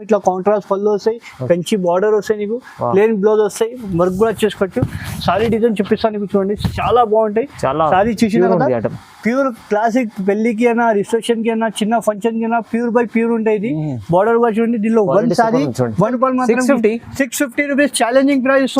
ఇట్లా కాంట్రాస్ట్ పళ్ళు వస్తాయి, కంచి బార్డర్ వస్తాయి, నీకు ప్లేన్ బ్లౌజ్ వస్తాయి, వర్క్ కూడా చేసుకోవచ్చు. సారీ డిజైన్ చూపిస్తాను నీకు, చూడండి చాలా బాగుంటాయి. సారీ చూసిన కదా ప్యూర్ క్లాసిక్, పెళ్లికి అయినా రిసెప్షన్ కి అయినా చిన్న ఫంక్షన్ కి అయినా ప్యూర్ బై ప్యూర్ ఉంటాయి. ఇది బార్డర్ కూడా చూడండి, దీనిలో one sorry 650 rupees challenging price.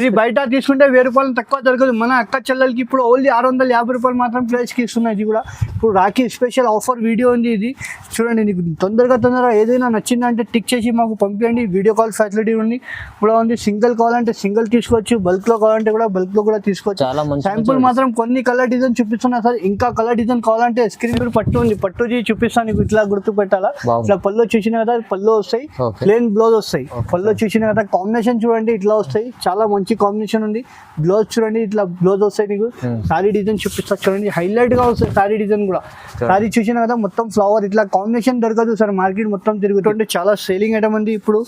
ఇది బయట తీసుకుంటే 1000 రూపాయలు తక్కువ దొరకదు. మన అక్క చెల్లెలకి ఇప్పుడు ఓన్లీ 650 రూపాయలు మాత్రం ప్రైస్ కి ఇస్తున్నాయి. ఇది కూడా ఇప్పుడు రాఖీ స్పెషల్ ఆఫర్ వీడియో ఉంది. ఇది చూడండి, నీకు తొందరగా ఏదైనా నచ్చిందంటే టిక్ చేసి మాకు పంపించండి. వీడియో కాల్ ఫెసిలిటీ ఉంది కూడా ఉంది. సింగిల్ కావాలంటే సింగిల్ తీసుకోవచ్చు, బల్క్ లో కావాలంటే కూడా బల్క్ లో కూడా తీసుకోవచ్చు. శాంపుల్ మాత్రం కొన్ని కలర్ డిజైన్ చూపిస్తున్నా సార్. ఇంకా కలర్ డిజైన్ కావాలంటే స్క్రీన్ మీద పట్టు ఉంది, పట్టుజీ చూపిస్తాను నీకు. ఇట్లా గుర్తు పెట్టాలా, ఇట్లా పళ్ళు చూసిన కదా పళ్ళు వస్తాయి, ప్లేన్ బ్లౌజ్ వస్తాయి. పళ్ళు చూసిన కదా కాంబినేషన్ చూడండి ఇట్లా వస్తాయి, చాలా మంచి కాంబినేషన్ ఉంది. బ్లౌజ్ చూడండి ఇట్లా బ్లౌజ్ వస్తాయి. నీకు సారీ డిజైన్ చూపిస్తా చూడండి, హైలైట్ గా వస్తాయి సారీ డిజైన్ కూడా. సారీ చూసిన కదా మొత్తం ఫ్లవర్ ఇట్లా కాంబినేషన్ దొరకదు సార్, మార్కెట్ మొత్తం తిరుగుతుంటే చాలా సేలింగ్ ఐటమ్ ఉంది. ఇప్పుడు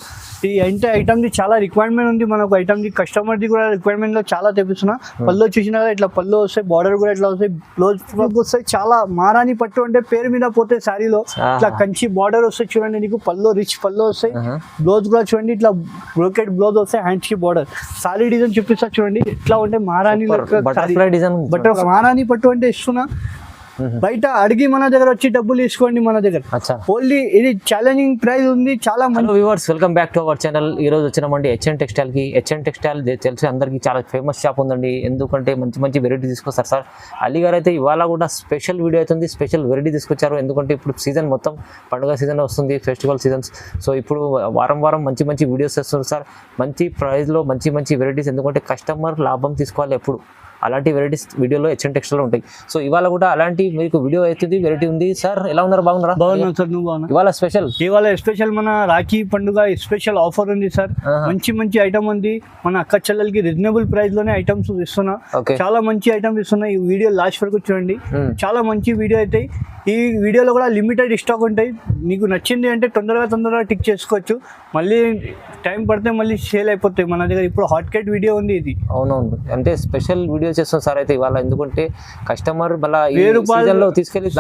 ఈ ఐటమ్ ది చాలా రిక్వైర్మెంట్ ఉంది మనకు. ఐటమ్ ది కస్టమర్ ది కూడా రిక్వైర్మెంట్ లో చాలా తెప్పిస్తున్నా. పళ్ళు చూసిన కదా ఇట్లా పళ్ళు వస్తాయి, బార్డర్ కూడా ఇట్లా వస్తాయి, బ్లౌజ్ వస్తాయి. చాలా మారాని పట్టు అంటే పేరు మీద పోతే శారీలో ఇట్లా కంచి బార్డర్ వస్తాయి చూడండి. నీకు పళ్ళు రిచ్ పళ్ళు వస్తాయి, బ్లౌజ్ కూడా చూడండి ఇట్లా బ్రోకెట్ బ్లౌజ్ వస్తాయి, హ్యాండ్స్ కి బార్డర్. సారీ డిజైన్ చూపిస్తా చూడండి, ఇట్లా ఉంటే మారాని బట్ మారాని పట్టు అంటే ఇస్తున్నా. బయట అడిగి మన దగ్గర వచ్చి డబ్బులు తీసుకోండి మన దగ్గర. ఓన్లీ ఇది ఛాలెంజింగ్ ప్రైస్ ఉంది. చాలా మంది viewers, welcome back to our channel. ఈ రోజు వచ్చినామండి హెచ్ఎన్ టెక్స్టైల్ కి. హెచ్ఎన్ టెక్స్టైల్ తెలిసి అందరికి చాలా ఫేమస్ షాప్ ఉందండి, ఎందుకంటే మంచి మంచి వెరైటీ తీసుకొస్తారు సార్. అలీ గారు అయితే ఇవాళ కూడా స్పెషల్ వీడియో అవుతుంది, స్పెషల్ వెరైటీ తీసుకొచ్చారు. ఎందుకంటే ఇప్పుడు సీజన్ మొత్తం పండుగ సీజన్ వస్తుంది, ఫెస్టివల్ సీజన్స్. సో ఇప్పుడు వారం వారం మంచి మంచి వీడియోస్ చేస్తున్నారు సార్, మంచి ప్రైస్లో మంచి మంచి వెరైటీస్. ఎందుకంటే కస్టమర్ లాభం తీసుకోవాలి ఎప్పుడు, అలాంటి వెరైటీస్ వీడియోలో హెచ్ఎన్ టెక్స్టైల్ ఉంటాయి. సో ఇవాళ కూడా అలాంటి మీకు వీడియో అవుతుంది, వెరైటీ ఉంది. సార్ ఎలా ఉన్నారు, బాగున్నారా? బాగున్నాను సార్, నువ్వు బాగున్నా? ఇవాళ స్పెషల్ మన రాఖీ పండుగ స్పెషల్ ఆఫర్ ఉంది సార్. మంచి మంచి ఐటమ్ ఉంది. మన అక్క చెల్లెలకి రీజనబుల్ ప్రైస్ లోనే ఐటమ్స్ ఇస్తున్నా. చాలా మంచి ఐటమ్స్ ఇస్తున్నా. ఈ వీడియో లాస్ట్ వరకు చూడండి, చాలా మంచి వీడియో అవుతాయి. ఈ వీడియోలో కూడా లిమిటెడ్ స్టాక్ ఉంటాయి. మీకు నచ్చింది అంటే తొందరగా టిక్ చేసుకోవచ్చు. మళ్ళీ టైం పడితే మళ్ళీ సేల్ అయిపోతాయి మన దగ్గర. ఇప్పుడు హాట్ కేట్ వీడియో ఉంది ఇది. అవునవును, అంటే స్పెషల్ వీడియో చేస్తాం సార్ అయితే ఇవాళ. ఎందుకంటే కస్టమర్ మళ్ళీ తీసుకెళ్ళి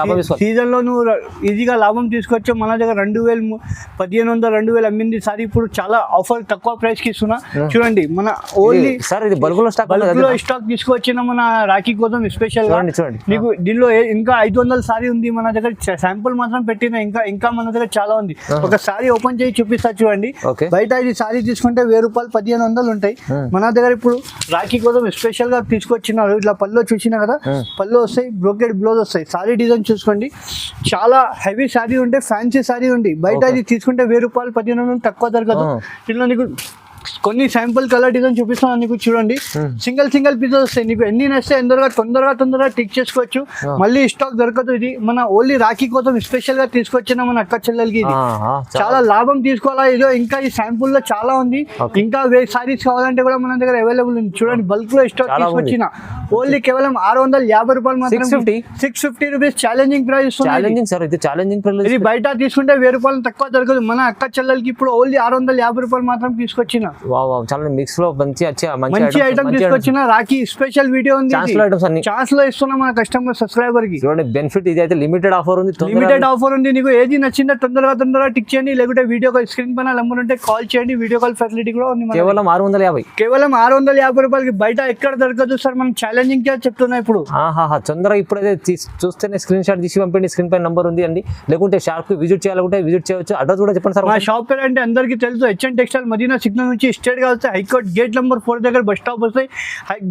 సీజన్ లో నువ్వు ఈజీగా లాభం తీసుకోవచ్చు. మన దగ్గర 2000 2000 అమ్మింది సార్. ఇప్పుడు చాలా ఆఫర్ తక్కువ ప్రైస్ కి ఇస్తున్నా చూడండి. మన ఓన్లీ సార్ ఇది బల్క్లో స్టాక్ తీసుకొచ్చిన మన రాఖీ కోసం స్పెషల్ గా. నీకు దీనిలో ఇంకా 500 సారీ ఉంది మన దగ్గర. శాంపుల్ మాత్రం పెట్టిన, ఇంకా మన దగ్గర చాలా ఉంది. ఒక సారీ ఓపెన్ చేసి చూపిస్తా చూడండి. బయట ఇది సారీ తీసుకుంటే 1000 రూపాయలు 1500 ఉంటాయి. మన దగ్గర ఇప్పుడు రాఖీ కోసం స్పెషల్ గా తీసుకొచ్చినారు. ఇట్లా పళ్ళు చూసినా కదా, పళ్ళు వస్తాయి, బ్రోకెట్ బ్లౌజ్ వస్తాయి. సారీ డిజైన్ చూసుకోండి, చాలా హెవీ సారీ ఉంటే, ఫ్యాన్సీ సారీ ఉంది. బయట ఇది తీసుకుంటే 1000 రూపాయలు 1500 తక్కువ దొరకదు. ఇట్లా నీకు కొన్ని శాంపుల్ కలర్ డిజైన్ చూపిస్తాను నీకు, చూడండి. సింగిల్ పీసెస్ వస్తాయి. నీకు ఎన్ని నచ్చితే తొందరగా టిక్ చేసుకోవచ్చు. మళ్ళీ స్టాక్ దొరకదు. ఇది మన ఓన్లీ రాఖీ కోసం స్పెషల్ గా తీసుకొచ్చిన మన అక్క చెల్లెలకి. ఇది చాలా లాభం తీసుకోవాలా. ఇదో ఇంకా ఈ శాంపుల్ లో చాలా ఉంది. ఇంకా సారీస్ కావాలంటే కూడా మన దగ్గర అవైలబుల్ ఉంది. చూడండి, బల్క్ లో స్టాక్ తీసుకొచ్చిన ఓన్లీ కేవలం 650 రూపాయలు మాత్రం. 650 రూపీస్ ఛాలెంజింగ్ ప్రైస్ ఇస్తుంది. ఇది బయట తీసుకుంటే 1000 రూపాయలు తక్కువ దొరకదు. మన అక్క చెల్లెలకి ఇప్పుడు ఓన్లీ 650 రూపాయలు మాత్రం తీసుకొచ్చిన. చాలా మిక్స్ లో మంచి ఐటమ్ తీసుకొచ్చిన రాఖీ స్పెషల్ వీడియో ఉంది. ఛాన్స్ లో ఇస్తున్నా మన కస్టమర్ సబ్స్క్రైబర్ కి. బెనిఫిట్ ఇది అయితే లిమిటెడ్ ఆఫర్ ఉంది. నీకు ఏది నచ్చిందో తొందరగా టిక్ చేయండి. లేకుంటే వీడియో కాల్ స్క్రీన్ పైన నెంబర్ ఉంటే కాల్ చేయండి. వీడియో కాల్ ఫెసిలిటీ కూడా ఉంది. కేవలం 650 రూపాయలకి బయట ఎక్కడ దొరకదు సార్. మనం ఛాలెంజింగ్ చెప్తున్నా ఇప్పుడు. తొందరగా ఇప్పుడైతే చూస్తేనే స్క్రీన్ షాట్ తీసి పంపండి. స్క్రీన్ పైన నంబర్ ఉంది అండి. లేకుంటే షాప్ కి విజిట్ చేయాలంటే విజిట్ చేయవచ్చు. అడ్రస్ కూడా చెప్పండి సార్. మా షాప్ పేరు అంటే అందరికీ తెలుసు, హెచ్ఎన్ టెక్స్టైల్, మదీనా సిగ్నల్ నుంచి స్ట్రేట్ గా వస్తే హైకోర్ట్ గేట్ నెంబర్ 4 దగ్గర బస్ స్టాప్ వస్తాయి.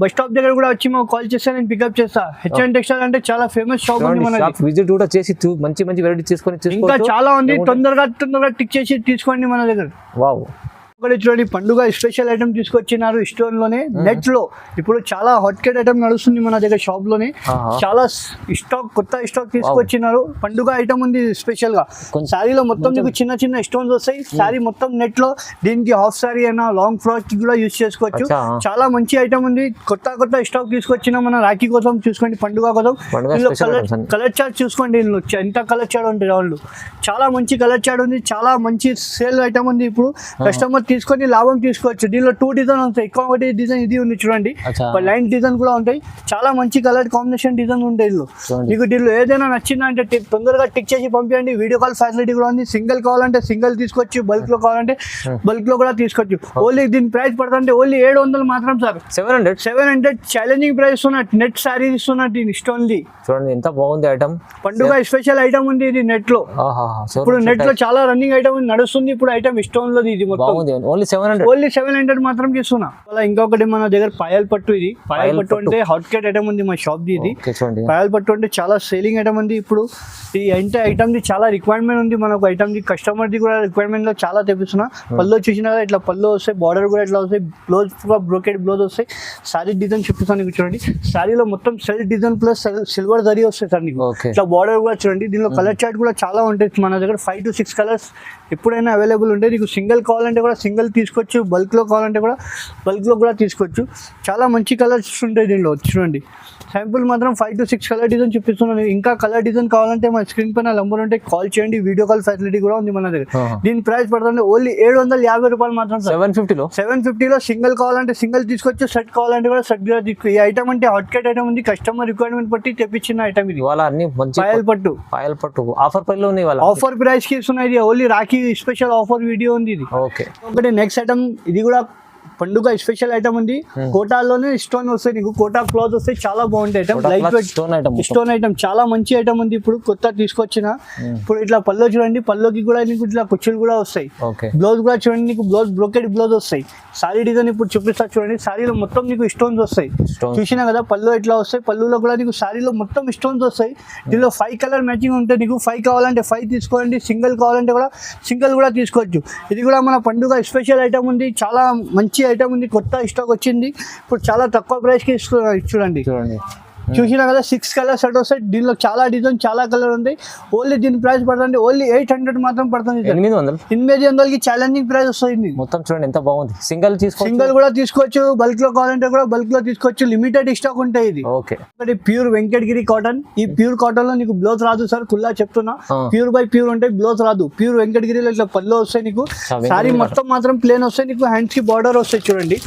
బస్ స్టాప్ దగ్గర కూడా వచ్చి మాకు కాల్ చేస్తే నేను పికప్ చేస్తా. హెచ్ఎన్ టెక్స్టైల్ అంటే చాలా ఫేమస్ షాప్ ఉంది. మన విజిట్ కూడా చేసి మంచి వెరైటీ తీసుకొని ఇంకా చాలా ఉంది. తొందరగా టిక్ చేసి తీసుకోండి మన దగ్గర. వావ్, చూడండి, పండుగ స్పెషల్ ఐటమ్ తీసుకొచ్చినారు స్టోన్ లోనే, నెట్ లో. ఇప్పుడు చాలా హాట్ కేట్ ఐటమ్ నడుస్తుంది మన దగ్గర షాప్ లోనే. చాలా కొత్త స్టాక్ తీసుకొచ్చినారు. పండుగ ఐటమ్ ఉంది స్పెషల్ గా. శారీలో మొత్తం నీకు చిన్న స్టోన్స్ వస్తాయి. శారీ మొత్తం నెట్ లో. దీనికి హాఫ్ శారీ అయినా లాంగ్ ఫ్రాక్ కి కూడా యూజ్ చేసుకోవచ్చు. చాలా మంచి ఐటమ్ ఉంది. కొత్త స్టాక్ తీసుకొచ్చిన మన రాఖీ కోసం చూసుకోండి, పండుగ కోసం. కలర్ చార్ట్ చూసుకోండి, ఎంత కలర్ చార్ట్ ఉంటుంది వాళ్ళు. చాలా మంచి కలర్ చార్ట్ ఉంది. చాలా మంచి సేల్ ఐటమ్ ఉంది. ఇప్పుడు కస్టమర్ తీసుకొని లాభం తీసుకోవచ్చు. దీనిలో 2 డిజైన్ ఉంటాయి, ఎక్కువ డిజైన్ ఇది ఉంది చూడండి, లైన్ డిజైన్ కూడా ఉంటాయి. చాలా మంచి కలర్ కాంబినేషన్ డిజైన్ ఉంటాయి. మీకు దీనిలో ఏదైనా నచ్చిందంటే తొందరగా టిక్ చేసి పంపించండి. వీడియో కాల్ ఫెసిలిటీ కూడా ఉంది. సింగిల్ కావాలంటే సింగిల్ తీసుకోవచ్చు, బల్క్ లో కావాలంటే బల్క్ లో కూడా తీసుకోవచ్చు. ఓన్లీ దీని ప్రైస్ పడుతుంటే ఓన్లీ 700 మాత్రం సార్. 700 ఛాలెంజింగ్ ప్రైస్ ఉన్నట్టు, నెట్ సారీ ఇస్తున్నట్టు ఇష్ట ఓన్లీ. చూడండి ఎంత బాగుంది ఐటమ్, పండుగ స్పెషల్ ఐటమ్ ఉంది ఇది నెట్ లో. ఇప్పుడు నెట్ లో చాలా రన్నింగ్ ఐటమ్ నడుస్తుంది ఇప్పుడు ఐటమ్ స్టోన్ లో. ఇది ఓన్లీ 700 మాత్రం చేస్తున్నా. అలా ఇంకొకటి మన దగ్గర పాయల్ పట్టు. ఇది పాయల్ పట్టు అంటే హాట్ కేట్ ఐటమ్ ఉంది మా షాప్ ది. ఇది పాయల్ పట్టు అంటే చాలా సేలింగ్ ఐటమ్ ఉంది. ఇప్పుడు ఈ ఐటమ్ ది చాలా రిక్వైర్మెంట్ ఉంది మనకు. ఐటమ్ ది కస్టమర్ ది కూడా రిక్వైర్మెంట్ లో చాలా తెప్పిస్తున్నా. పళ్ళు చూసినా కదా ఇట్లా పళ్ళు వస్తాయి, బార్డర్ కూడా ఇట్లా వస్తాయి, బ్లౌజ్ బ్రోకెట్ బ్లౌజ్ వస్తాయి. సారీ డిజైన్ చూపిస్తాను నీకు చూడండి. సారీలో మొత్తం self design plus silver zari వస్తాయి సార్ నీకు. ఇట్లా బార్డర్ కూడా చూడండి. దీనిలో కలర్ చార్ట్ కూడా చాలా ఉంటాయి మన దగ్గర. 5 to 6 కలర్స్ ఎప్పుడైనా అవైలబుల్ ఉంటాయి. నీకు సింగిల్ కావాలంటే కూడా సింగిల్ తీసుకోవచ్చు, బల్క్ లో కావాలంటే కూడా బల్క్ లో కూడా తీసుకోవచ్చు. చాలా మంచి కలర్స్ ఉంటాయి దీనిలో చూడండి. శాంపుల్ మాత్రం 5 to 6 కలర్ డిజైన్ చూపిస్తున్నాను. ఇంకా కలర్ డిజైన్ కావాలంటే మా స్క్రీన్ పైన నంబర్ ఉంటే కాల్ చేయండి. వీడియో కాల్ ఫెసిలిటీ కూడా ఉంది మన దగ్గర. దీని ప్రైస్ పడుతుంది ఓన్లీ 750 రూపాయలు మాత్రం. 750లో సింగిల్ కావాలంటే సింగిల్ తీసుకోవచ్చు, సెట్ కావాలంటే కూడా సెట్ కూడా తీసుకో. ఈ ఐటమ్ అంటే హాట్ కేట్ ఐటమ్ ఉంది, కస్టమర్ రిక్వైర్మెంట్ బట్టి తెప్పించిన ఐటమ్ ఇది. పాయల్ పట్టు ఆఫర్ ప్రైస్ కి ఇస్తున్నాయి. Only Rakhi special offer video ఉంది ఇది. ఒకటి నెక్స్ట్ ఐటమ్ ఇది కూడా పండుగ స్పెషల్ ఐటమ్ ఉంది. కోటాలోనే స్టోన్ వస్తాయి నీకు, కోటా క్లాత్ వస్తాయి. చాలా బాగుంటాయి item, light weight stone item. చాలా మంచి ఐటమ్ ఉంది. ఇప్పుడు కొత్త తీసుకొచ్చిన. ఇప్పుడు ఇట్లా పల్లో చూడండి, పల్లోకి కూడా నీకు ఇట్లా కుచ్చులు కూడా వస్తాయి. బ్లౌజ్ కూడా చూడండి, నీకు బ్లౌజ్ బ్రోకెట్ బ్లౌజ్ వస్తాయి. సారీ డిజైన్ ఇప్పుడు చూపిస్తా చూడండి. సారీలో మొత్తం నీకు స్టోన్స్ వస్తాయి. చూసినా కదా పళ్ళు ఎట్లా వస్తాయి. పళ్ళులో కూడా నీకు సారీలో మొత్తం స్టోన్స్ వస్తాయి. దీనిలో 5 కలర్ మ్యాచింగ్ ఉంటాయి. నీకు 5 కావాలంటే 5 తీసుకోండి, సింగిల్ కావాలంటే కూడా సింగిల్ కూడా తీసుకోవచ్చు. ఇది కూడా మన పండుగ స్పెషల్ ఐటమ్ ఉంది. చాలా మంచి ఐటమ్ ఉంది, కొత్త స్టాక్ వచ్చింది. ఇప్పుడు చాలా తక్కువ ప్రైస్ కి చూడండి. చూసినా కదా 6 కలర్ సెట్ వస్తాయి. దీనిలో చాలా డిజైన్ చాలా కలర్ ఉంది. ఓన్లీ దీని ప్రైస్ పడుతుంది ఓన్లీ 800 మాత్రం పడుతుంది. 800కి ఛాలెంజింగ్ ప్రైస్ వస్తుంది. మొత్తం చూడండి ఎంత బాగుంది. సింగిల్ కూడా తీసుకోవచ్చు, బల్క్ లో కావాలంటే కూడా బల్క్ లో తీసుకోవచ్చు. లిమిటెడ్ స్టాక్ ఉంటాయి. ఇది ఒకటి ప్యూర్ వెంకటగిరి కాటన్. ఈ ప్యూర్ కాటన్ లో నీకు బ్లౌజ్ రాదు సార్, కుల్లా చెప్తున్నా. ప్యూర్ బై ప్యూర్ ఉంటాయి, బ్లౌజ్ రాదు. ప్యూర్ వెంకటగిరిలో ఇట్లా పళ్ళు వస్తాయి నీకు. సారీ మొత్తం మాత్రం ప్లేన్ వస్తాయి. నీకు హ్యాండ్స్ కి బార్డర్ వస్తాయి చూడండి.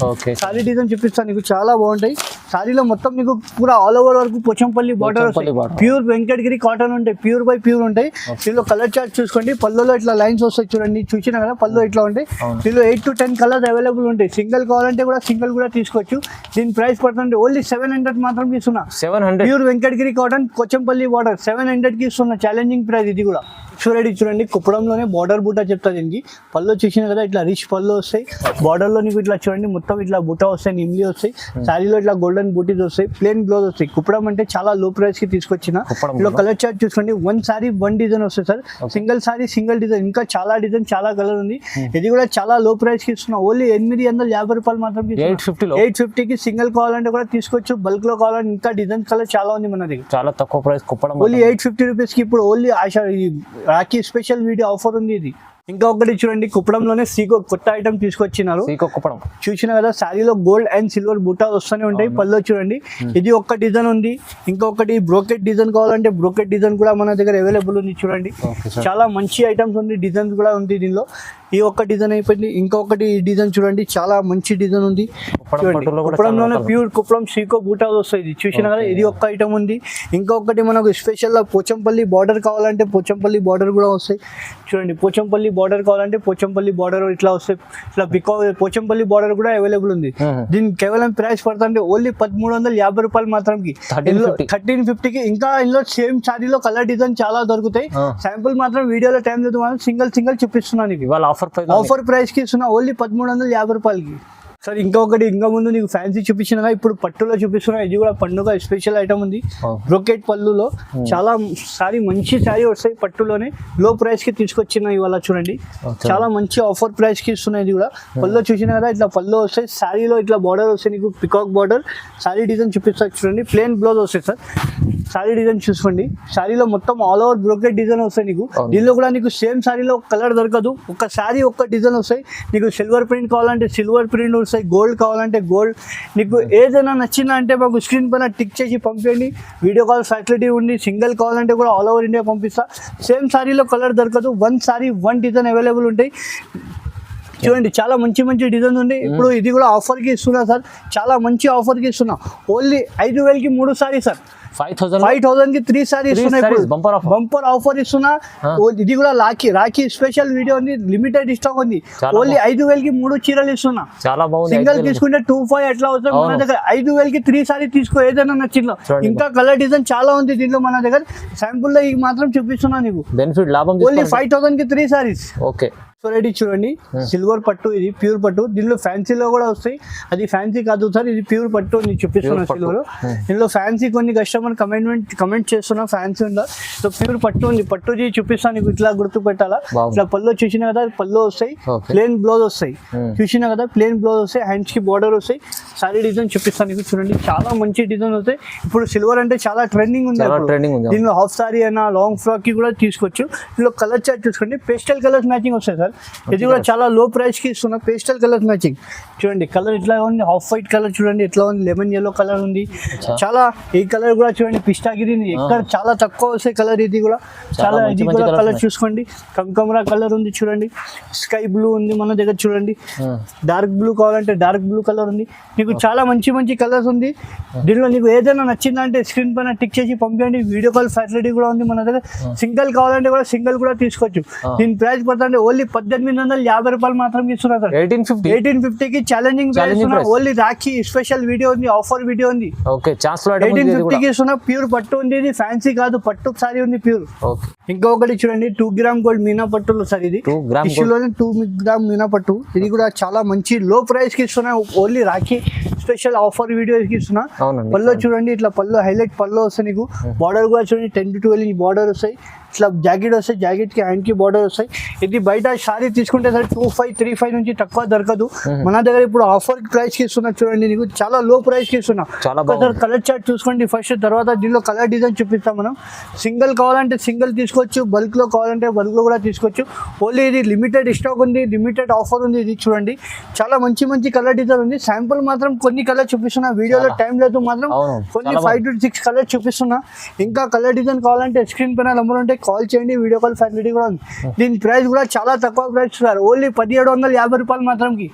సారీ డిజైన్ చూపిస్తాను నీకు, చాలా బాగుంటాయి. సారీలో మొత్తం నీకు పూరా ఆల్ ఓవర్ వరకు పోచంపల్లి బార్డర్ వస్తాయి. ప్యూర్ వెంకటగిరి కాటన్ ఉంటాయి, ప్యూర్ బై ప్యూర్ ఉంటాయి. దీనిలో కలర్ చార్ట్ చూసుకోండి. పళ్ళులో ఇట్లా లైన్స్ వస్తాయి చూడండి. చూసినా కదా పళ్ళు ఇట్లా ఉంటాయి. దీనిలో 8 to 10 కలర్స్ అవైలబుల్ ఉంటాయి. సింగిల్ కావాలంటే కూడా సింగిల్ కూడా తీసుకోవచ్చు. దీని ప్రైస్ పడుతుంది ఓన్లీ 700 మాత్రం ఇస్తున్నా. Pure Venkatagiri cotton Pochampally border 700కి ఇస్తున్నా. ఛాలెంజింగ్ ప్రైస్ ఇది కూడా. చూడండి కుప్పడంలోనే బార్డర్ బూటా చెప్తా దీనికి. పళ్ళు చూసిన కదా ఇట్లా రిచ్ పళ్ళు వస్తాయి. బార్డర్ లో నీకు ఇట్లా చూడండి మొత్తం ఇట్లా బూటా వస్తాయి, నిమ్లీ వస్తాయి. శారీలో ఇట్లా గోల్డెన్ బూటీస్ వస్తాయి. ప్లేన్ బ్లౌజ్ వస్తాయి. కుప్పడం అంటే చాలా లో ప్రైస్ కి తీసుకొచ్చిన. ఇలా కలర్ చార్ట్ చూసుకోండి. 1 సారీ 1 డిజైన్ వస్తాయి sir. Single sorry single design. ఇంకా చాలా డిజైన్ చాలా కలర్ ఉంది. ఇది కూడా చాలా లో ప్రైస్ కి ఇస్తున్నా. ఓన్లీ 850 రూపాయలు మాత్రం. 850కి సింగిల్ కావాలంటే కూడా తీసుకోవచ్చు, బల్క్ లో కావాలంటే ఇంకా డిజైన్ కలర్ చాలా ఉంది మన దగ్గర. చాలా తక్కువ ప్రైస్ కుప్పడం. ఓన్లీ 850 రూపీస్ కి ఇప్పుడు only Rakhi special video offer ఉంది ఇది. ఇంకా ఒకటి చూడండి, కుప్పడంలోనే సీకో కొత్త ఐటమ్ తీసుకొచ్చినారు. చూసిన కదా శారీలో గోల్డ్ అండ్ సిల్వర్ బూటా వస్తూనే ఉంటాయి. పళ్ళు చూడండి, ఇది ఒక్క డిజైన్ ఉంది. ఇంకొకటి బ్రోకెట్ డిజైన్ కావాలంటే బ్రోకెట్ డిజైన్ కూడా మన దగ్గర అవైలబుల్ ఉంది. చూడండి చాలా మంచి ఐటమ్స్ ఉంది, డిజైన్స్ కూడా ఉంది దీనిలో. ఈ ఒక్క డిజైన్ అయిపోయింది. ఇంకొకటి డిజైన్ చూడండి, చాలా మంచి డిజైన్ ఉంది. కుప్పడంలోనే ప్యూర్ కుప్పడం సీకో బూటా వస్తాయి. చూసిన కదా ఇది ఒక్క ఐటమ్ ఉంది. ఇంకొకటి మనకు స్పెషల్ పోచంపల్లి బార్డర్ కావాలంటే పోచంపల్లి బార్డర్ కూడా వస్తాయి. చూడండి పోచంపల్లి బార్డర్ కావాలంటే పోచంపల్లి బార్డర్ ఇట్లా వస్తాయి. ఇట్లా పోచంపల్లి బార్డర్ కూడా అవైలబుల్ ఉంది. దీనికి కేవలం ప్రైస్ పడుతుంది ఓన్లీ 1350 రూపాయలు మాత్రంకి. 1350కి. ఇంకా ఇందులో సేమ్ సారీలో కలర్ డిజైన్ చాలా దొరుకుతాయి. శాంపుల్ మాత్రం వీడియోలో టైం లేదు, సింగిల్ చూపిస్తున్నాను. ఆఫర్ ప్రైస్ కి ఇస్తున్నా ఓన్లీ 1350 రూపాయలకి. సార్ ఇంకా ముందు నీకు ఫ్యాన్సీ చూపించిన, ఇప్పుడు పట్టులో చూపిస్తున్నా. ఇది కూడా పండుగ స్పెషల్ ఐటమ్ ఉంది. బ్రోకెట్ పళ్ళులో చాలా మంచి శారీ వస్తాయి. పట్టులోనే లో ప్రైస్ కి తీసుకొచ్చిన ఇవాళ చూడండి. చాలా మంచి ఆఫర్ ప్రైస్ కి ఇస్తున్నాయి. ఇది కూడా పళ్ళు చూసిన కదా ఇట్లా పళ్ళు వస్తాయి. శారీలో ఇట్లా బార్డర్ వస్తాయి నీకు, పికాక్ బార్డర్. శారీ డిజైన్ చూపిస్తా చూడండి. ప్లేన్ బ్లౌజ్ వస్తాయి సార్. శారీ డిజైన్ చూసుకోండి. శారీలో మొత్తం ఆల్ ఓవర్ బ్రోకెట్ డిజైన్ వస్తాయి నీకు. దీనిలో కూడా నీకు సేమ్ శారీలో కలర్ దొరకదు. ఒక శారీ ఒక్క డిజైన్ వస్తాయి నీకు. సిల్వర్ ప్రింట్ కావాలంటే సిల్వర్ ప్రింట్ వస్తాయి, గోల్డ్ కావాలంటే గోల్డ్. నీకు ఏదైనా నచ్చిందా అంటే మాకు స్క్రీన్ పైన టిక్ చేసి పంపించండి. వీడియో కాల్ ఫెసిలిటీ ఉంది. సింగిల్ కావాలంటే కూడా ఆల్ ఓవర్ ఇండియా పంపిస్తా. సేమ్ శారీలో కలర్ దొరకదు. 1 సారీ 1 డిజైన్ అవైలబుల్ ఉంటాయి. చూడండి చాలా మంచి మంచి డిజైన్ ఉంది. ఇప్పుడు ఇది కూడా ఆఫర్ కి ఇస్తున్నా సార్, చాలా మంచి ఆఫర్ కి ఇస్తున్నా. ఓన్లీ 5,000కి 3 సారీ సార్, 5,000 కి 3 సారీ ఇస్తున్నా. బంపర్ ఆఫర్ ఇస్తున్నా. ఇది కూడా రాఖీ స్పెషల్ వీడియో ఉంది, లిమిటెడ్ స్టాక్ ఉంది. ఓన్లీ 5,000కి 3 చీరలు ఇస్తున్నా. చాలా బాగుంది. సింగిల్ తీసుకుంటే 2,500 ఎట్లా అవుతుంది మన దగ్గర. 5,000కి 3 సారీ తీసుకో, ఏదైనా నచ్చిందో. ఇంకా కలర్ డిజైన్ చాలా ఉంది దీంట్లో మన దగ్గర. శాంపుల్ లో ఇది మాత్రం చూపిస్తున్నా నీకు. బెనిఫిట్ లాభం. ఓన్లీ 5,000కి 3 సారీస్. ఓకే. సో రెడీ చూడండి, సిల్వర్ పట్టు, ఇది ప్యూర్ పట్టు. దీనిలో ఫ్యాన్సీలో కూడా వస్తాయి, అది ఫ్యాన్సీ కాదు సార్, ఇది ప్యూర్ పట్టు నేను చూపిస్తున్నా సిల్వర్. దీనిలో ఫ్యాన్సీ కొన్ని కస్టమర్ కమెంట్ చేస్తున్నా ఫ్యాన్సీ ఉందా. సో ప్యూర్ పట్టు ఉంది, పట్టు చూపిస్తాను నీకు, ఇట్లా గుర్తు పెట్టాలా. ఇట్లా పళ్ళు చూసినా కదా, పళ్ళు వస్తాయి, ప్లేన్ బ్లౌజ్ వస్తాయి. చూసినా కదా, ప్లేన్ బ్లౌజ్ వస్తాయి, హ్యాండ్స్ కి బార్డర్ వస్తాయి. సారీ డిజైన్ చూపిస్తాను నీకు, చూడండి చాలా మంచి డిజైన్ వస్తాయి. ఇప్పుడు సిల్వర్ అంటే చాలా ట్రెండింగ్ ఉంది. దీనిలో హాఫ్ సారీ అయినా లాంగ్ ఫ్రాక్ కి కూడా తీసుకోవచ్చు. దీనిలో కలర్ చార్ట్ చూసుకోండి, పేస్టల్ కలర్స్ మ్యాచింగ్ వస్తాయి సార్. ఇది కూడా చాలా లో ప్రైస్ కి ఇస్తున్నా, పేస్టల్ కలర్ మ్యాచింగ్. చూడండి కలర్ ఇట్లా ఉంది, ఆఫ్ వైట్ కలర్ చూడండి ఎట్లా ఉంది, లెమన్ ఎల్లో కలర్ ఉంది. చాలా ఈ కలర్ కూడా చూడండి, పిస్తా గ్రీన్, ఎక్కడ చాలా తక్కువ వస్తాయి కలర్. ఇది కూడా చాలా, ఇది కూడా కలర్ చూసుకోండి, కంకమరా కలర్ ఉంది చూడండి, స్కై బ్లూ ఉంది మన దగ్గర చూడంండి. డార్క్ బ్లూ కావాలంటే డార్క్ బ్లూ కలర్ ఉంది. నీకు చాలా మంచి మంచి కలర్స్ ఉంది. దీనిలో నీకు ఏదైనా నచ్చిందంటే స్క్రీన్ పైన టిక్ చేసి పంపించండి. వీడియో కాల్ ఫెసిలిటీ కూడా ఉంది మన దగ్గర. సింగిల్ కావాలంటే కూడా సింగిల్ కూడా తీసుకోవచ్చు. దీని ప్రైస్ పడుతుంది ఓన్లీ 1,850 రూపాయలు మాత్రం ఇస్తున్నారు సార్. 1850కి challenging price. Only Rakhi special video ఉంది, ఆఫర్ వీడియో ఉంది. 1850కి ఇస్తున్నా. ప్యూర్ పట్టు ఉంది, ఇది ఫ్యాన్సీ కాదు, పట్టు సారీ ఉంది ప్యూర్. ఇంకొకటి చూడండి, 2 గ్రామ్ గోల్డ్ మీనా పట్టులో సార్, ఇది టిష్యూలోనే 2 గ్రామ్ మీనా పట్టు. ఇది కూడా చాలా మంచి లో ప్రైస్ కి ఇస్తున్నా. Only Rakhi special offer video ఇస్తున్నా. పళ్ళు చూడండి, ఇట్లా పళ్ళు హైలైట్ పళ్ళు వస్తాయి నీకు. బార్డర్ కూడా చూడండి 10 to 12 ఇంచ్ బార్డర్ వస్తాయి. ఇట్లా జాకెట్ వస్తాయి, జాకెట్ కి హ్యాండ్ కి బార్డర్ వస్తాయి. ఇది బయట సారీ తీసుకుంటే సార్ 2,500-3,500 నుంచి తక్కువ దొరకదు. మన దగ్గర ఇప్పుడు ఆఫర్ ప్రైస్ కి ఇస్తున్నా చూడండి, నీకు చాలా లో ప్రైస్ కి ఇస్తున్నా. ఒకసారి కలర్ చార్ట్ చూసుకోండి ఫస్ట్, తర్వాత దీనిలో కలర్ డిజైన్ చూపిస్తాం మనం. సింగిల్ కావాలంటే సింగిల్ తీసుకోవచ్చు, బల్క్ లో కావాలంటే బల్క్ లో కూడా తీసుకోవచ్చు. ఓన్లీ ఇది లిమిటెడ్ స్టాక్ ఉంది, లిమిటెడ్ ఆఫర్ ఉంది. ఇది చూడండి చాలా మంచి మంచి కలర్ డిజైన్ ఉంది. శాంపుల్ మాత్రం కొన్ని కలర్ చూపిస్తున్నా, వీడియోలో టైం లేదు మాత్రం కొన్ని 5 to 6 కలర్ చూపిస్తున్నా. ఇంకా కలర్ డిజైన్ కావాలంటే స్క్రీన్ పైన నెంబర్ ఉంటే కాల్ చేయండి, వీడియో కాల్ ఫెసిలిటీ కూడా ఉంది. దీని ప్రైస్ కూడా చాలా తక్కువ ప్రైస్ సార్, ఓన్లీ 1,750 రూపాయలు మాత్రంకి,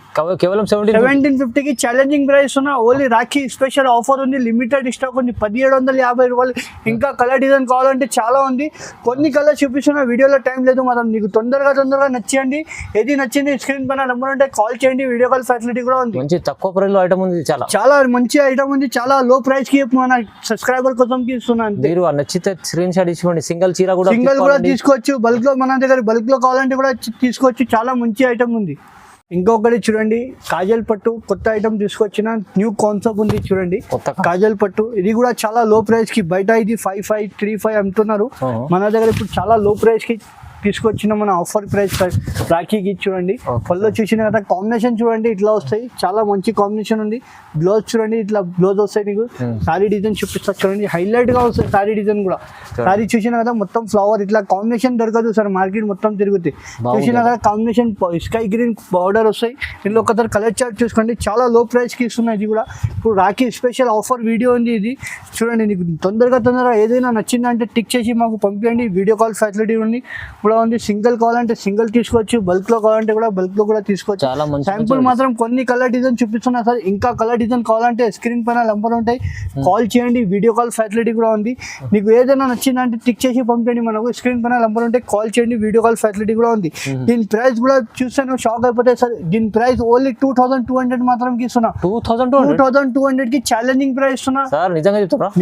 కేవలం 1750కి ఛాలెంజింగ్ ప్రైస్ ఉన్నా. ఓన్లీ రాఖీ స్పెషల్ ఆఫర్ ఉంది, లిమిటెడ్ స్టాక్ ఉంది, 1,750 రూపాయలు. ఇంకా కలర్ డిజైన్ కావాలంటే చాలా ఉంది, కొన్ని కలర్ చూపిస్తున్నా, వీడియోలో టైం లేదు మాత్రం. నీకు తొందరగా నచ్చేయండి, ఏది నచ్చింది స్క్రీన్ పైన నెంబర్ ఉంటే కాల్ చేయండి, వీడియో కాల్ ఫెసిలిటీ కూడా ఉంది. మంచి తక్కువ ప్రైస్ లో ఐటమ్ ఉంది, చాలా మంచి ఐటమ్ ఉంది, చాలా లో ప్రైస్ కి మన సబ్స్క్రైబర్ కోసం ఇస్తున్నాను. మీరు నచ్చితే స్క్రీన్ షాట్ ఇచ్చుకోండి, సింగిల్ చీర కూడా తీసుకోవచ్చు. బల్క్ లో మన దగ్గర బల్క్ లో కావాలంటే కూడా తీసుకోవచ్చు, చాలా మంచి ఐటమ్ ఉంది. ఇంకొకటి చూడండి, కాజల్ పట్టు కొత్త ఐటమ్ తీసుకొచ్చిన, న్యూ కాన్సెప్ట్ ఉంది చూడండి, కాజల్ పట్టు. ఇది కూడా చాలా లో ప్రైస్ కి, బయట ఇది 5,500-3,500 అమ్ముతున్నారు. మన దగ్గర ఇప్పుడు చాలా లో ప్రైస్ కి తీసుకొచ్చిన మన ఆఫర్ ప్రైస్ రాఖీకి చూడండి. పళ్ళు చూసిన కదా, కాంబినేషన్ చూడండి ఇట్లా వస్తాయి, చాలా మంచి కాంబినేషన్ ఉంది. బ్లౌజ్ చూడండి, ఇట్లా బ్లౌజ్ వస్తాయి నీకు. సారీ డిజైన్ చూపిస్తా చూడండి, హైలైట్ గా వస్తాయి సారీ డిజైన్ కూడా. సారీ చూసిన కదా మొత్తం ఫ్లవర్, ఇట్లా కాంబినేషన్ దొరకదు సార్, మార్కెట్ మొత్తం తిరుగుతాయి. చూసిన కదా కాంబినేషన్ స్కై గ్రీన్ బార్డర్ వస్తాయి. ఇందులో ఒకసారి కలర్ చార్ట్ చూసుకోండి, చాలా లో ప్రైస్ కి ఇస్తున్నాయి. ఇది కూడా ఇప్పుడు రాఖీ స్పెషల్ ఆఫర్ వీడియో ఉంది. ఇది చూడండి, నీకు తొందరగా ఏదైనా నచ్చిందంటే టిక్ చేసి మాకు పంపించండి, వీడియో కాల్ ఫెసిలిటీ ఉంది కూడా ఉంది. సింగిల్ కావాలంటే సింగిల్ తీసుకోవచ్చు, బల్క్ లో కావాలంటే కూడా బల్క్ లో కూడా తీసుకోవచ్చు. శాంపుల్ మాత్రం కొన్ని కలర్ డిజైన్ చూపిస్తున్నా సార్. ఇంకా కలర్ డిజైన్ కావాలంటే స్క్రీన్ పైన నంబర్ ఉంటాయి, కాల్ చేయండి, వీడియో కాల్ ఫెసిలిటీ కూడా ఉంది. నీకు ఏదైనా నచ్చిందంటే టిక్ చేసి పంపండి, మనకు స్క్రీన్ పైన నంబర్ ఉంటే కాల్ చేయండి, వీడియో కాల్ ఫెసిలిటీ కూడా ఉంది. దీని ప్రైస్ కూడా చూస్తాను షాక్ అయిపోతాయి సార్. దీని ప్రైస్ ఓన్లీ 2,200 మాత్రం ఇస్తున్నా. 2,200 కి ఛాలెంజింగ్ ప్రైస్ ఇస్తున్నా.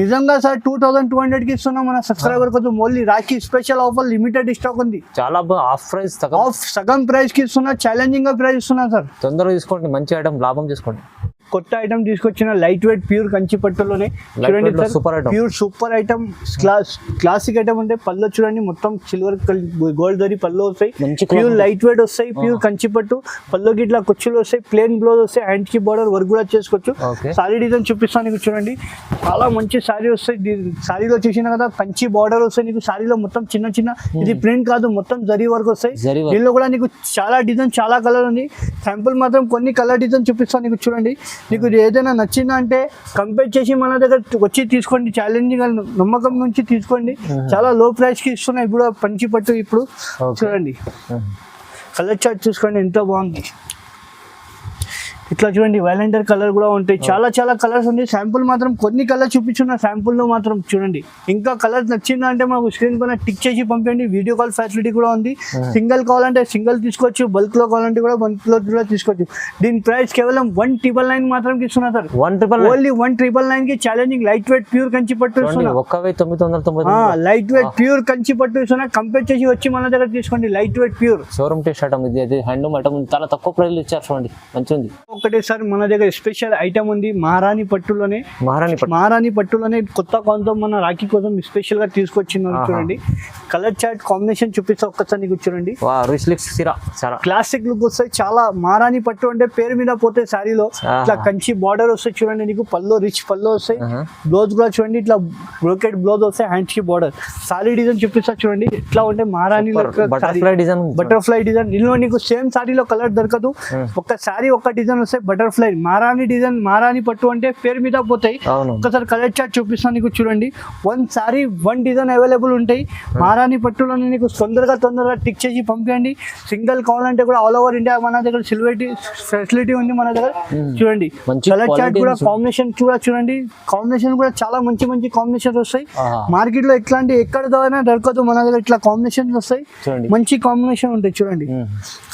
నిజంగా సార్ 2,200 కి ఇస్తున్నా మన సబ్స్క్రైబర్ కోసం. Only Rakhi special offer, limited stock ఉంది. చాలా ఆఫ్ ప్రైస్, సగం ప్రైస్ కి ఇస్తున్నా, ఛాలెంజింగ్ గా ప్రైస్ ఇస్తున్నా సార్. తొందరగా తీసుకోండి, మంచి ఐటమ్ లాభం తీసుకోండి. కొత్త ఐటమ్ తీసుకొచ్చిన లైట్ వెయిట్ ప్యూర్ కంచి పట్టులోనే చూడండి, pure super item, classic item అంటే పళ్ళు చూడండి, మొత్తం సిల్వర్ గోల్డ్ దరి పళ్ళు వస్తాయి, ప్యూర్ లైట్ వెయిట్ వస్తాయి, ప్యూర్ కంచి పట్టు. పళ్ళుకి ఇట్లా కుచ్చులు వస్తాయి, ప్లేన్ బ్లౌజ్ వస్తాయి, హ్యాండ్ కి బార్డర్ వర్క్ కూడా చేసుకోవచ్చు. సారీ డిజైన్ చూపిస్తాను నీకు చూడండి, చాలా మంచి సారీ వస్తాయి. సారీలో చూసినా కదా కంచి బార్డర్ వస్తాయి నీకు. సారీలో మొత్తం చిన్న చిన్న, ఇది ప్రింట్ కాదు, మొత్తం జరీ వర్క్ వస్తాయి. దీనిలో కూడా నీకు చాలా డిజైన్, చాలా కలర్ ఉంది. శాంపుల్ మాత్రం కొన్ని కలర్ డిజైన్ చూపిస్తాను నీకు చూడండి. నీకు ఏదైనా నచ్చిందా అంటే కంపేర్ చేసి మన దగ్గర వచ్చి తీసుకోండి, ఛాలెంజింగ్ నమ్మకం నుంచి తీసుకోండి. చాలా లో ప్రైస్ కి ఇస్తున్నాయి ఇప్పుడు పంచి పట్టు. ఇప్పుడు చూడండి కలర్ చార్ట్ చూసుకోండి, ఎంత బాగుంది. ఇట్లా చూడండి వైలెండర్ కలర్ కూడా ఉంటాయి, చాలా చాలా కలర్స్ ఉంది. శాంపుల్ మాత్రం కొన్ని కలర్ చూపించున్న శాంపుల్ లో మాత్రం చూడండి. ఇంకా కలర్ నచ్చిందంటే మాకు స్క్రీన్ పైన టిక్ చేసి పంపండి. వీడియో కాల్ ఫెసిలిటీ కూడా ఉంది. సింగిల్ కావాలంటే సింగిల్ తీసుకోవచ్చు, బల్క్ లో కావాలంటే కూడా బల్క్ లో కూడా తీసుకోవచ్చు. దీని ప్రైస్ కేవలం 1,999 మాత్రం ఇస్తున్నా సార్. ఓన్లీ 1,999 కి challenging light weight pure Kanchi పట్టు ఇస్తున్నా. 1999 లైట్ వెయిట్ ప్యూర్ కంచి పట్టు ఇస్తున్నా. కంపేర్ చేసి వచ్చి మన దగ్గర తీసుకోండి. Light weight pure showroom test item ఇది, హ్యాండ్లూమ్ ఐటమ్ చాలా తక్కువ ప్రైస్ ఇచ్చారు చూడండి, మంచిగా ఉంది. ఒకటే సార్ మన దగ్గర స్పెషల్ ఐటమ్ ఉంది మహారాణి పట్టులోనే. మహారాణి పట్టులోనే కొత్త కాన్సెప్ట్ మన రాఖీ కోసం స్పెషల్ గా తీసుకొచ్చింది చూడండి. కలర్ చార్ట్ కాంబినేషన్ చూపిస్తా ఒక్కసారి నీకు చూడండి. క్లాసిక్ లుక్ వస్తాయి చాలా. మహారాణి పట్టు అంటే పేరు మీద పోతే శారీలో ఇట్లా కంచి బార్డర్ వస్తాయి చూడండి. నీకు పల్లో రిచ్ పల్లో వస్తాయి. బ్లౌజ్ కూడా చూడండి ఇట్లా బ్రోకెట్ బ్లౌజ్ వస్తాయి, హ్యాండ్స్ కి బార్డర్. సారీ డిజైన్ చూపిస్తా చూడండి. ఇట్లా ఉంటే మహారాణి బటర్ఫ్లై డిజైన్. ఇందులో నీకు సేమ్ సారీలో కలర్ దొరకదు. ఒక సారీ ఒక డిజైన్ వస్తాయి బటర్ఫ్లై. మహారాణి డిజైన్ మహారాణి పట్టు అంటే పేరు మీద పోతాయి. ఒకసారి కలర్ చార్ట్ చూపిస్తాను నీకు చూడండి. 1 సారీ 1 డిజైన్ అవైలబుల్ ఉంటాయి. మహారాణి పట్టులోనే నీకు తొందరగా టిక్ చేసి పంపించండి. సింగిల్ కావాలంటే కూడా ఆల్ ఓవర్ ఇండియా మన దగ్గర సిల్వర్ ఫెసిలిటీ ఉంది మన దగ్గర. చూడండి కలర్ చార్ట్ కూడా కాంబినేషన్ కూడా చూడండి. కాంబినేషన్ కూడా చాలా మంచి మంచి కాంబినేషన్ వస్తాయి. మార్కెట్ లో ఎట్లాంటి ఎక్కడ దొరకదు మన దగ్గర. ఇట్లా కాంబినేషన్ వస్తాయి, మంచి కాంబినేషన్ ఉంటాయి చూడండి.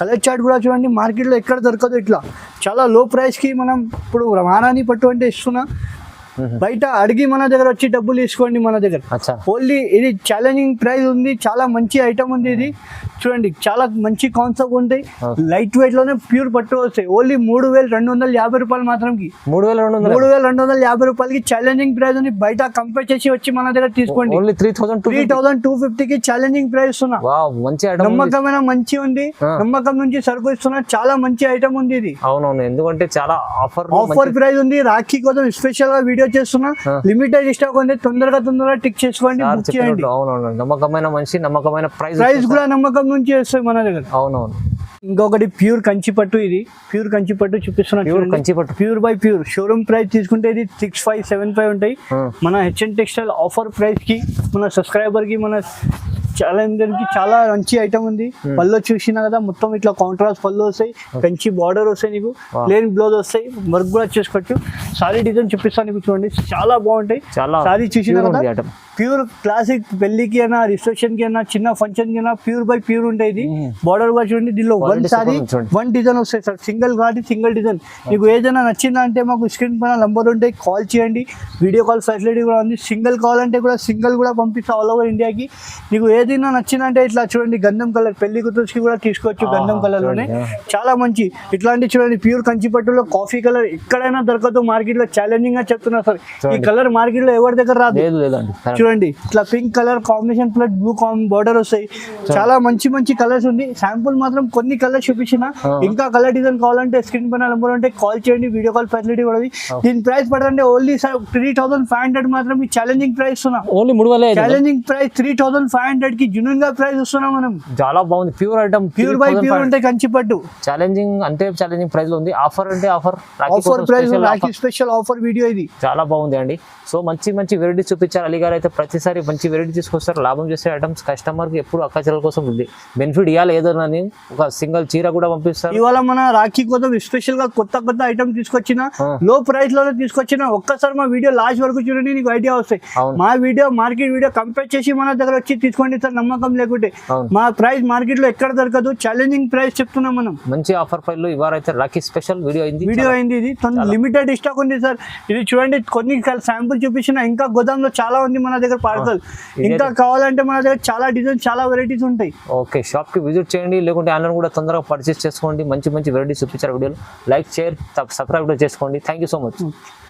కలర్ చార్ట్ కూడా చూడండి. మార్కెట్ లో ఎక్కడ దొరకదు ఇట్లా. చాలా లో ప్రైస్ కి మనం ఇప్పుడు మహారాణి పట్టు అంటే ఇస్తున్నా. బయట అడిగి మన దగ్గర వచ్చి డబ్బులు తీసుకోండి మన దగ్గర. ఓన్లీ ఇది ఛాలెంజింగ్ ప్రైస్ ఉంది. చాలా మంచి ఐటమ్ ఉంది ఇది చూడండి. చాలా మంచి కాన్సెప్ట్ ఉంటాయి. లైట్ వెయిట్ లోనే ప్యూర్ పట్టు వస్తాయి. ఓన్లీ 3,250 రూపాయలు మాత్రం. 3,250 రూపాయలకి ఛాలెంజింగ్ ప్రైస్ ఉంది. బయట కంపేర్ చేసి వచ్చి మన దగ్గర తీసుకోండి. 3,250 కి ఛాలెంజింగ్ ప్రైస్ ఇస్తున్నా. నమ్మకమైన మంచి ఉంది. నమ్మకం నుంచి సరుకు ఇస్తున్నా. చాలా మంచి ఐటమ్ ఉంది ఇది. అవునవును, ఎందుకంటే చాలా ఆఫర్ ప్రైస్ ఉంది. రాఖీ కోసం స్పెషల్ గా వీడియో చేస్తున్నా. లిమిటెడ్ స్టాక్ ఉంది. తొందరగా టిక్ చేసుకోండి, బుక్ చేయండి. నమ్మకమైన మనిషి, నమ్మకమైన ప్రైస్ కూడా నమ్మకం నుంచి వస్తాయి మన దగ్గర. అవునవును. ఇంకొకటి ప్యూర్ కంచి పట్టు. ఇది ప్యూర్ కంచి పట్టు చూపిస్తున్నా. Pure by pure. Showroom price తీసుకుంటే ఇది 6575 ఉంటాయి. మన హెచ్ఎన్ టెక్స్టైల్ ఆఫర్ ప్రైస్ కి మన సబ్స్క్రైబర్ కి మన ఛాలెంజర్ కి చాలా మంచి ఐటమ్ ఉంది. పళ్ళు చూసినా కదా మొత్తం ఇట్లా కాంట్రాస్ట్ పళ్ళు వస్తాయి. కంచి బార్డర్ వస్తాయి. నీకు ప్లేన్ బ్లౌజ్ వస్తాయి. వర్క్ కూడా చేసుకోవచ్చు. సారీ డిజైన్ చూపిస్తాను నీకు చూడండి. చాలా బాగుంటాయి. సారీ చూసినా కదా. ప్యూర్ క్లాసిక్ పెళ్లికి అయినా రిసెప్షన్ కి అయినా చిన్న ఫంక్షన్ కి అయినా ప్యూర్ బై ప్యూర్ ఉంటాయి. ఇది బార్డర్ కూడా చూడండి. దీనిలో 1 సారీ 1 డిజైన్ వస్తాయి సార్. సింగిల్ కాబట్టి సింగిల్ డిజైన్. నీకు ఏదైనా నచ్చిందా అంటే మాకు స్క్రీన్ పైన నంబర్ ఉంటాయి, కాల్ చేయండి. వీడియో కాల్ ఫెసిలిటీ కూడా ఉంది. సింగిల్ కావాలంటే కూడా సింగిల్ కూడా పంపిస్తా ఆల్ ఓవర్ ఇండియాకి. నీకు ఏదైనా నచ్చిందంటే ఇట్లా చూడండి. గంధం కలర్ పెళ్లి కూతురుకి కూడా తీసుకోవచ్చు. గంధం కలర్ లోనే చాలా మంచి ఇట్లాంటి చూడండి. ప్యూర్ కంచి పట్టులో కాఫీ కలర్ ఎక్కడైనా దొరకదు మార్కెట్ లో. ఛాలెంజింగ్ గా చెప్తున్నా సార్. ఈ కలర్ మార్కెట్ లో ఎవరి దగ్గర రాదు. చూడండి ఇట్లా pink colour combination plus blue border వస్తాయి. చాలా మంచి మంచి కలర్స్ ఉంది. శాంపుల్ మాత్రం కొన్ని కలర్స్ చూపించిన. ఇంకా కలర్ డిజైన్ కావాలంటే స్క్రీన్ పైన నెంబర్ ఉంటే కాల్ చేయండి. వీడియో కాల్ ఫెసిలిటీ కూడా. దీని ప్రైస్ పడండి ఓన్లీ 3,500 మాత్రం. ఈ ఛాలెంజింగ్ ప్రైస్ ఇస్తున్నా. ఛాలెంజింగ్ ప్రైస్ 3,500 కి జునూన్ గా ప్రైస్ ఇస్తున్నాం మనం. చాలా బాగుంది. Pure item, pure by pure ఉంటాయి కంచి పట్టు. ఛాలెంజింగ్ అంటే ఛాలెంజింగ్ ప్రైస్ లో ఉంది. ఆఫర్ అంటే offer price. Rakhi special offer video ఇది. చాలా బాగుంది అండి. సో మంచి మంచి వెరైటీ చూపించారు అలీ గారు. అయితే ప్రతిసారి మంచి వెరైటీ తీసుకొస్తారు. లాభం చేసే ఐటమ్స్ కస్టమర్ కి ఎప్పుడు అక్కచెల్లెల కోసం బెనిఫిట్ ఇవ్వాలి. ఏదో ఒక సింగిల్ చీర కూడా పంపిస్తారు. ఇవాళ మన రాఖీ కోసం స్పెషల్ గా కొత్త ఐటమ్ తీసుకొచ్చిన. లో ప్రైస్ లోనే తీసుకొచ్చిన. ఒక్కసారి మా వీడియో లాస్ట్ వరకు చూడండి, నీకు ఐడియా వస్తాయి. మా వీడియో మార్కెట్ వీడియో కంపేర్ చేసి మన దగ్గర వచ్చి తీసుకోండి సార్. నమ్మకం లేకుంటే మా ప్రైస్ మార్కెట్ లో ఎక్కడ దొరకదు. ఛాలెంజింగ్ ప్రైస్ చెప్తున్నాం మనం. మంచి ఆఫర్ ప్రైస్ లో ఇవాళ అయితే రాఖీ స్పెషల్ వీడియో అయింది. ఇది లిమిటెడ్ స్టాక్ ఉంది సార్. ఇది చూడండి కొన్ని శాంపుల్ చూపించిన. ఇంకా గోదాంలో చాలా ఉంది మన దగ్గర పార్సల్. ఇంకా కావాలంటే మన దగ్గర చాలా డిజైన్ చాలా వెరైటీస్ ఉంటాయి. ఓకే, షాప్ కి విజిట్ చేయండి. లేకుంటే ఆన్లైన్ కూడా తొందరగా పర్చేస్ చేసుకోండి. మంచి మంచి వెరైటీస్ చూపించారు వీడియోలో. లైక్, షేర్, సబ్స్క్రైబ్ చేసుకోండి. Thank you so much.